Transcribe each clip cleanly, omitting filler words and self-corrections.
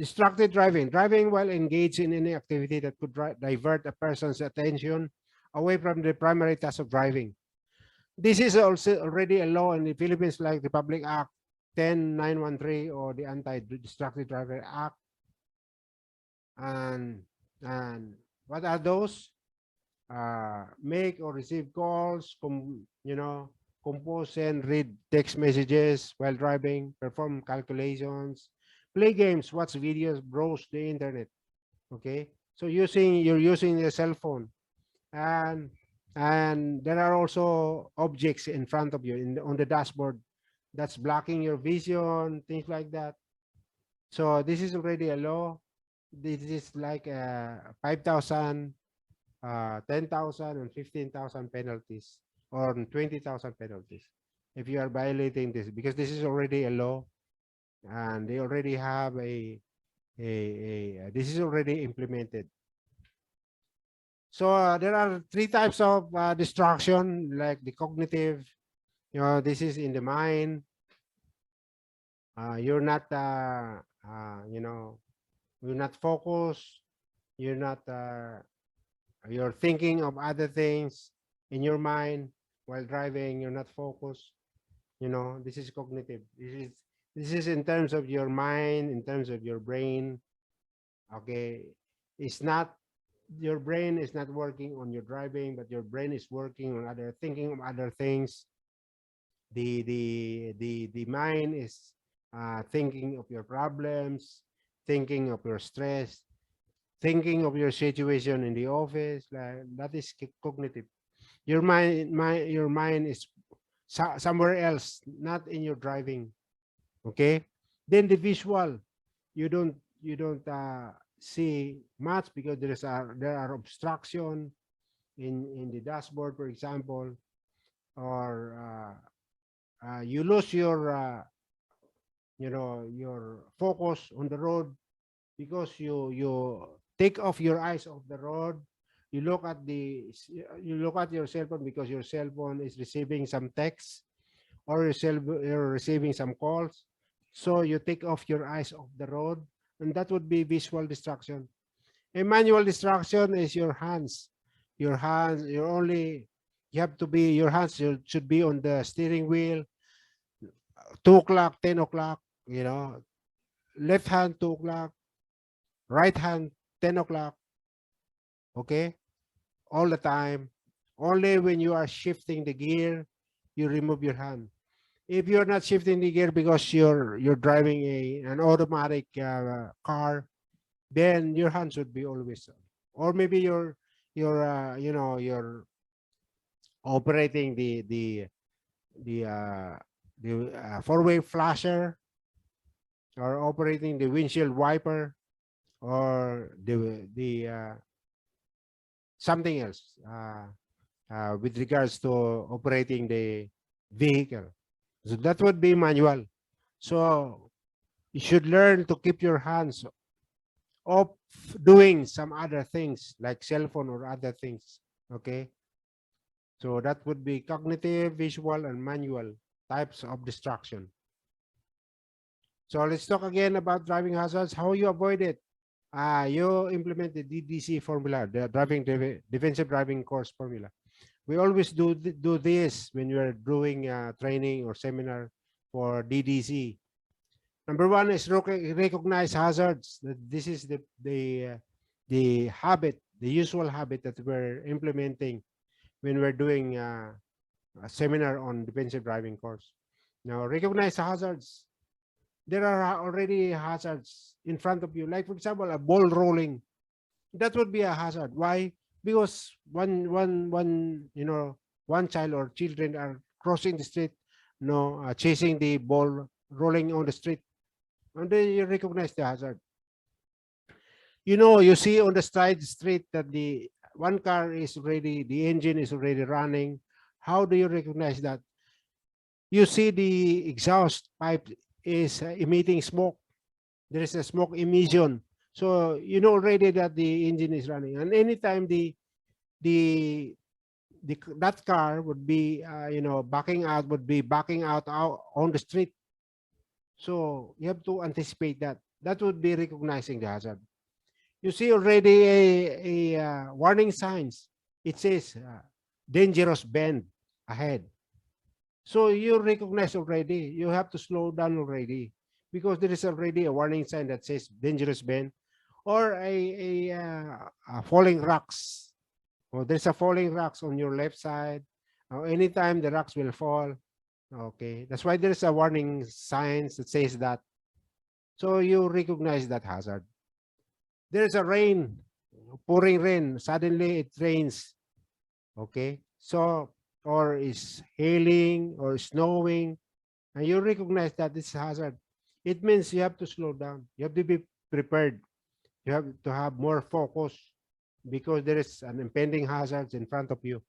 Distracted driving. Driving while engaged in any activity that could divert a person's attention away from the primary task of driving. This is also already a law in the Philippines, like the Public Act 10913 or the Anti-Distracted Driver Act. And what are those? Make or receive calls, compose and read text messages while driving, perform calculations, play games, watch videos, browse the internet. Okay, so you're using your cell phone, and there are also objects in front of you on the dashboard that's blocking your vision, things like that. So this is already a law. This is like 5,000, 10,000 and 15,000 penalties, or 20,000 penalties if you are violating this, because this is already a law, and they already have this is already implemented. So there are three types of distraction, like the cognitive. This is in the mind. You're not you're not focused. You're not you're thinking of other things in your mind while driving. You're not focused. This is cognitive. This is in terms of your mind, in terms of your brain. Okay, it's not, your brain is not working on your driving, but your brain is working on other, thinking of other things. The mind is thinking of your problems, thinking of your stress, thinking of your situation in the office. Like that is cognitive. Your mind is somewhere else, not in your driving. Okay, then the visual, you don't see much because there are obstruction in the dashboard, for example, or you lose your focus on the road because you take off your eyes off the road. You look at your cell phone because your cell phone is receiving some text, or you're receiving some calls. So you take off your eyes off the road, and that would be visual distraction. A manual distraction is your hands. Your hands, you have to be, your hands should be on the steering wheel, 2 o'clock, 10 o'clock, left hand 2 o'clock, right hand 10 o'clock. Okay, all the time. Only when you are shifting the gear, you remove your hand. If you're not shifting the gear because you're driving an automatic car, then your hands should be always on. Or maybe you're operating the four-way flasher, or operating the windshield wiper, or the something else with regards to operating the vehicle. So that would be manual. So you should learn to keep your hands off doing some other things like cell phone or other things. Okay. So that would be cognitive, visual, and manual types of distraction. So let's talk again about driving hazards, how you avoid it. You implement the DDC formula, the defensive driving course formula. We always do this when you're doing training or seminar for DDC. Number one is recognize hazards. This is the habit, the usual habit that we're implementing when we're doing a seminar on defensive driving course. Now, recognize hazards. There are already hazards in front of you. Like, for example, a ball rolling. That would be a hazard. Why? Because one child or children are crossing the street, chasing the ball, rolling on the street, and then you recognize the hazard. You see on the side street that the one car is already, the engine is already running. How do you recognize that? You see the exhaust pipe is emitting smoke. There is a smoke emission. So you know already that the engine is running. And anytime that car would be backing out on the street. So you have to anticipate that. That would be recognizing the hazard. You see already a warning signs. It says dangerous bend ahead. So you recognize already. You have to slow down already because there is already a warning sign that says dangerous bend or a falling rocks. Or there's a falling rocks on your left side. Or anytime the rocks will fall. Okay, that's why there's a warning signs that says that. So you recognize that hazard. There's a rain, pouring rain. Suddenly it rains. Okay, so or is hailing or snowing, and you recognize that this is hazard. It means you have to slow down. You have to be prepared. You have to have more focus because there is an impending hazards in front of you.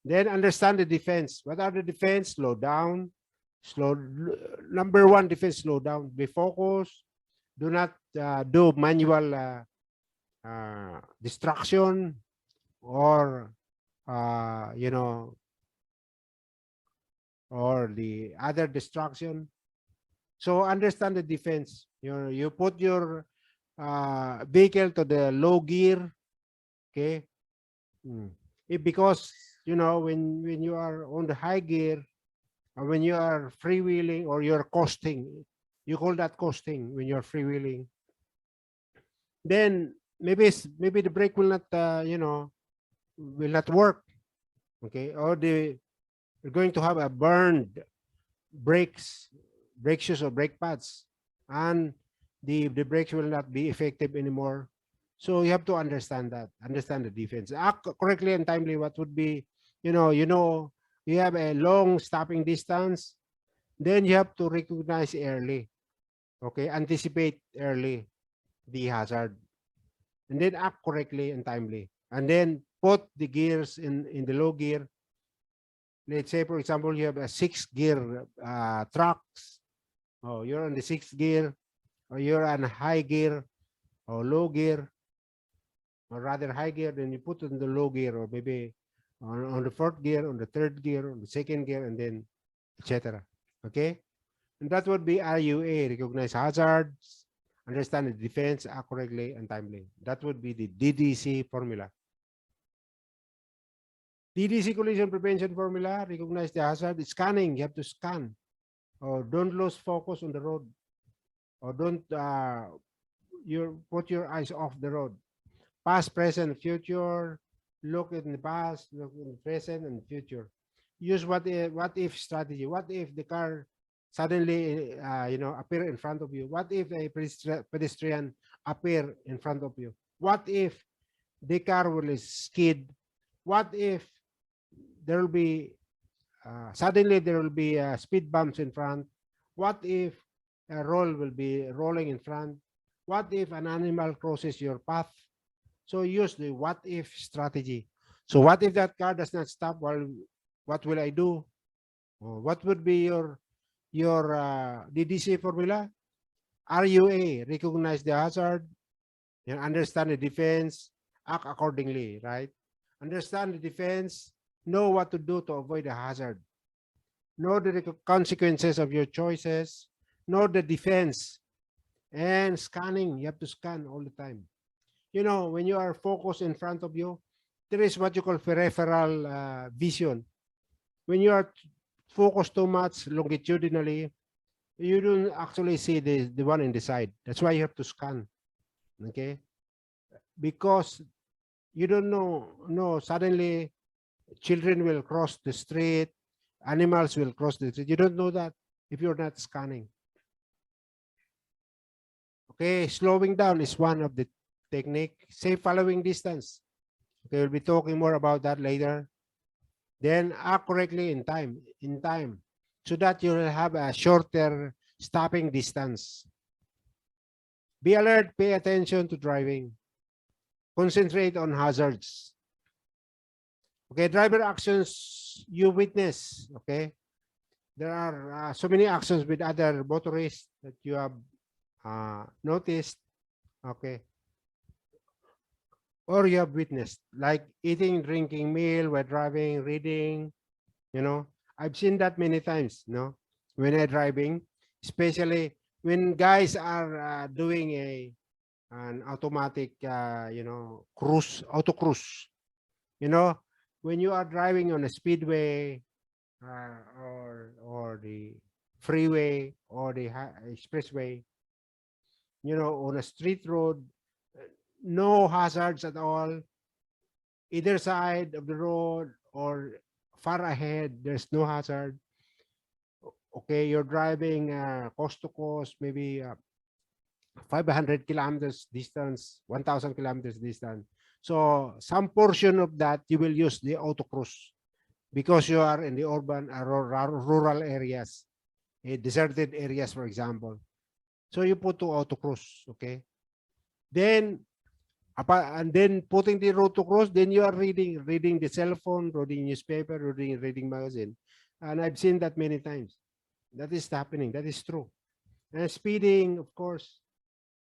Then understand the defense. What are the defense? Slow down. Slow. Number one defense: slow down. Be focused. Do not do manual distraction or you know, or the other distraction. So understand the defense. You put your vehicle to the low gear. Okay. Because when you are on the high gear, or when you are freewheeling or you're coasting, you call that coasting when you're freewheeling. Then maybe the brake will not will not work. Okay, or you're going to have a burned brakes, brake shoes or brake pads, and the brakes will not be effective anymore. So you have to understand that, understand the defense, act correctly and timely. What would be, you have a long stopping distance, then you have to recognize early, okay, anticipate early the hazard, and then act correctly and timely, and then put the gears in the low gear. Let's say, for example, you have a 6 gear trucks. Oh, you're on the 6th gear, or you're on high gear or low gear, or rather high gear. Then you put it in the low gear, or maybe on the 4th gear, on the 3rd gear, on the 2nd gear, and then etc. Okay, and that would be RUA: recognize hazards, understand the defense accurately and timely. That would be the DDC formula. DDC collision prevention formula: recognize the hazard. Scanning, you have to scan. Or don't lose focus on the road. Or don't you put your eyes off the road. Past, present, future. Look in the past, look in the present, and future. Use what if strategy. What if the car suddenly appear in front of you? What if a pedestrian appear in front of you? What if the car will skid? What if there will be suddenly there will be speed bumps in front? What if a roll will be rolling in front? What if an animal crosses your path? So use the what if strategy. So what if that car does not stop? Well, what will I do? What would be your DDC formula? RUA: recognize the hazard, understand the defense, act accordingly, right? Understand the defense, know what to do to avoid the hazard, know the consequences of your choices, know the defense, and scanning. You have to scan all the time. When you are focused in front of you, there is what you call peripheral vision. When you are focused too much longitudinally, you don't actually see the one in the side. That's why you have to scan. Okay, because you don't know. No, suddenly children will cross the street, animals will cross the street. You don't know that if you're not scanning. Okay, slowing down is one of the technique. Safe following distance. Okay, we'll be talking more about that later. Then act correctly in time, so that you'll have a shorter stopping distance. Be alert, pay attention to driving. Concentrate on hazards. Okay, driver actions you witness. Okay, there are so many actions with other motorists that you have noticed. Okay, or you have witnessed, like eating, drinking meal while driving, reading. I've seen that many times. When I'm driving, especially when guys are doing an automatic, cruise, auto cruise, you know, when you are driving on a speedway, or the freeway or the expressway, on a street road, uh, no hazards at all, either side of the road or far ahead, there's no hazard. Okay, you're driving coast to coast, maybe 500 kilometers distance, 1,000 kilometers distance. So some portion of that you will use the auto cruise because you are in the urban rural areas, deserted areas, for example. So you put to auto cruise, okay? Then and then putting the auto cruise, then you are reading the cell phone, reading newspaper, reading magazine, and I've seen that many times. That is happening. That is true. And speeding, of course,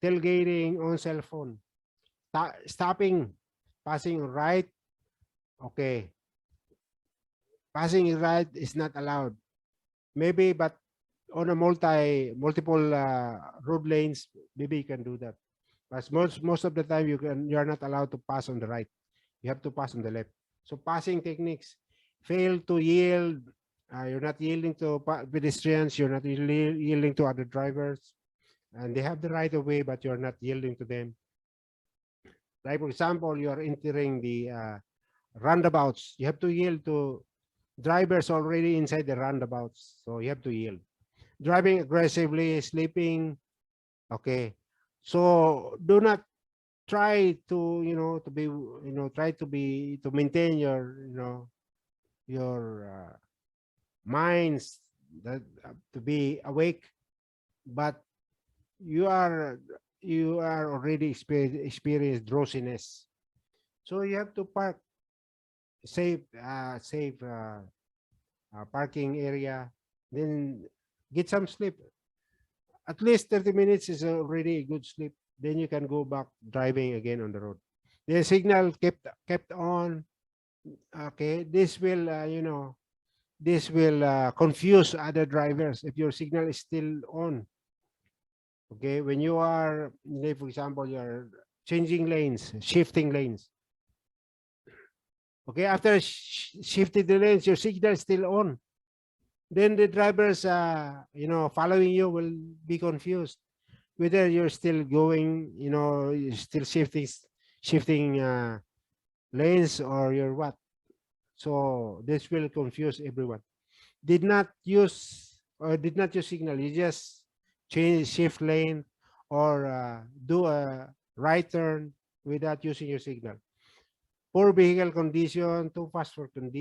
tailgating on cell phone, stopping, passing right, okay. Passing right is not allowed. Maybe, but on a multiple road lanes, maybe you can do that. But most of the time, you're not allowed to pass on the right. You have to pass on the left. So passing techniques, fail to yield. You're not yielding to pedestrians. You're not yielding to other drivers, and they have the right of way, but you're not yielding to them. Like for example, you are entering the roundabouts. You have to yield to drivers already inside the roundabouts, so you have to yield. Driving aggressively, sleeping, okay. So do not try to to maintain your your minds that to be awake, but you are already experience drowsiness, so you have to park safe parking area, then get some sleep. At least 30 minutes is already a good sleep. Then you can go back driving again on the road. The signal kept on. Okay, this will confuse other drivers if your signal is still on. Okay, when you are, for example, you are changing lanes, shifting lanes. Okay, after shifting the lanes, your signal is still on. Then the drivers, following you will be confused whether you're still going, you're still shifting lanes or you're what. So this will confuse everyone. Did not use signal. You just shift lane or do a right turn without using your signal. Poor vehicle condition, too fast for condition.